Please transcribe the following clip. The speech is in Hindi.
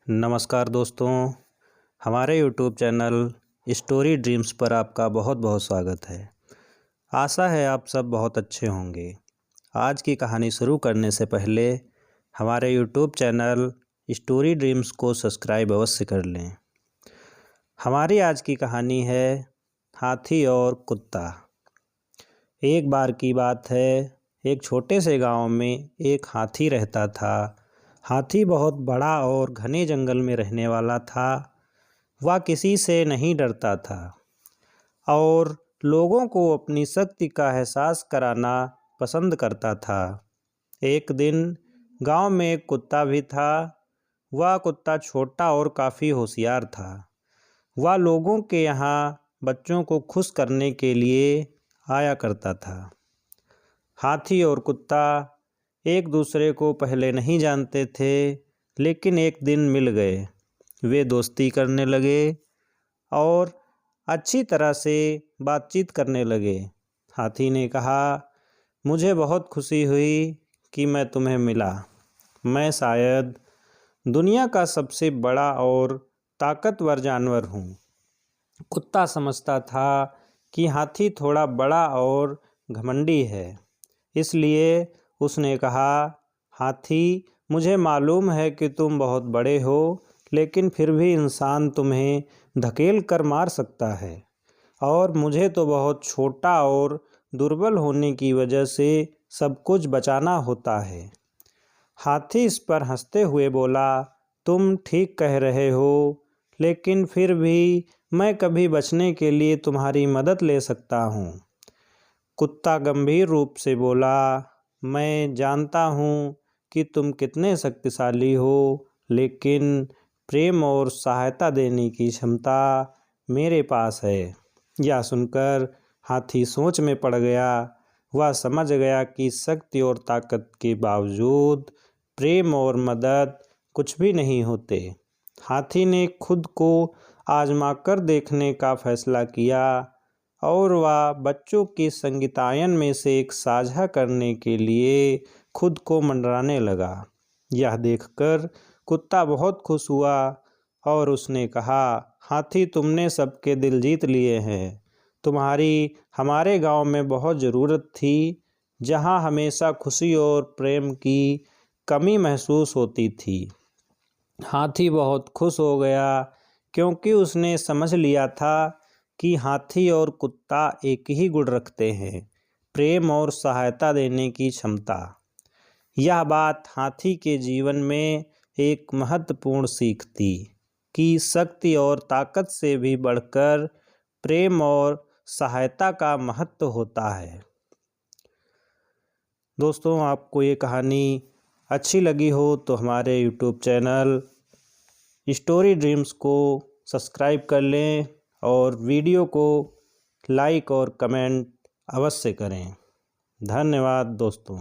नमस्कार दोस्तों, हमारे यूट्यूब चैनल स्टोरी ड्रीम्स पर आपका बहुत बहुत स्वागत है। आशा है आप सब बहुत अच्छे होंगे। आज की कहानी शुरू करने से पहले हमारे यूट्यूब चैनल स्टोरी ड्रीम्स को सब्सक्राइब अवश्य कर लें। हमारी आज की कहानी है हाथी और कुत्ता। एक बार की बात है, एक छोटे से गांव में एक हाथी रहता था। हाथी बहुत बड़ा और घने जंगल में रहने वाला था। वह किसी से नहीं डरता था और लोगों को अपनी शक्ति का एहसास कराना पसंद करता था। एक दिन गांव में एक कुत्ता भी था। वह कुत्ता छोटा और काफ़ी होशियार था। वह लोगों के यहाँ बच्चों को खुश करने के लिए आया करता था। हाथी और कुत्ता एक दूसरे को पहले नहीं जानते थे, लेकिन एक दिन मिल गए। वे दोस्ती करने लगे और अच्छी तरह से बातचीत करने लगे। हाथी ने कहा, मुझे बहुत खुशी हुई कि मैं तुम्हें मिला। मैं शायद दुनिया का सबसे बड़ा और ताकतवर जानवर हूँ। कुत्ता समझता था कि हाथी थोड़ा बड़ा और घमंडी है, इसलिए उसने कहा, हाथी, मुझे मालूम है कि तुम बहुत बड़े हो, लेकिन फिर भी इंसान तुम्हें धकेल कर मार सकता है और मुझे तो बहुत छोटा और दुर्बल होने की वजह से सब कुछ बचाना होता है। हाथी इस पर हंसते हुए बोला, तुम ठीक कह रहे हो, लेकिन फिर भी मैं कभी बचने के लिए तुम्हारी मदद ले सकता हूँ। कुत्ता गंभीर रूप से बोला, मैं जानता हूँ कि तुम कितने शक्तिशाली हो, लेकिन प्रेम और सहायता देने की क्षमता मेरे पास है। यह सुनकर हाथी सोच में पड़ गया। वह समझ गया कि शक्ति और ताकत के बावजूद प्रेम और मदद कुछ भी नहीं होते। हाथी ने खुद को आजमाकर देखने का फैसला किया और वह बच्चों के संगीतायन में से एक साझा करने के लिए खुद को मंडराने लगा। यह देखकर कुत्ता बहुत खुश हुआ और उसने कहा, हाथी, तुमने सबके दिल जीत लिए हैं। तुम्हारी हमारे गांव में बहुत ज़रूरत थी, जहां हमेशा खुशी और प्रेम की कमी महसूस होती थी। हाथी बहुत खुश हो गया क्योंकि उसने समझ लिया था कि हाथी और कुत्ता एक ही गुण रखते हैं, प्रेम और सहायता देने की क्षमता। यह बात हाथी के जीवन में एक महत्वपूर्ण सीख थी कि शक्ति और ताकत से भी बढ़कर प्रेम और सहायता का महत्व होता है। दोस्तों, आपको ये कहानी अच्छी लगी हो तो हमारे यूट्यूब चैनल स्टोरी ड्रीम्स को सब्सक्राइब कर लें और वीडियो को लाइक और कमेंट अवश्य करें। धन्यवाद दोस्तों।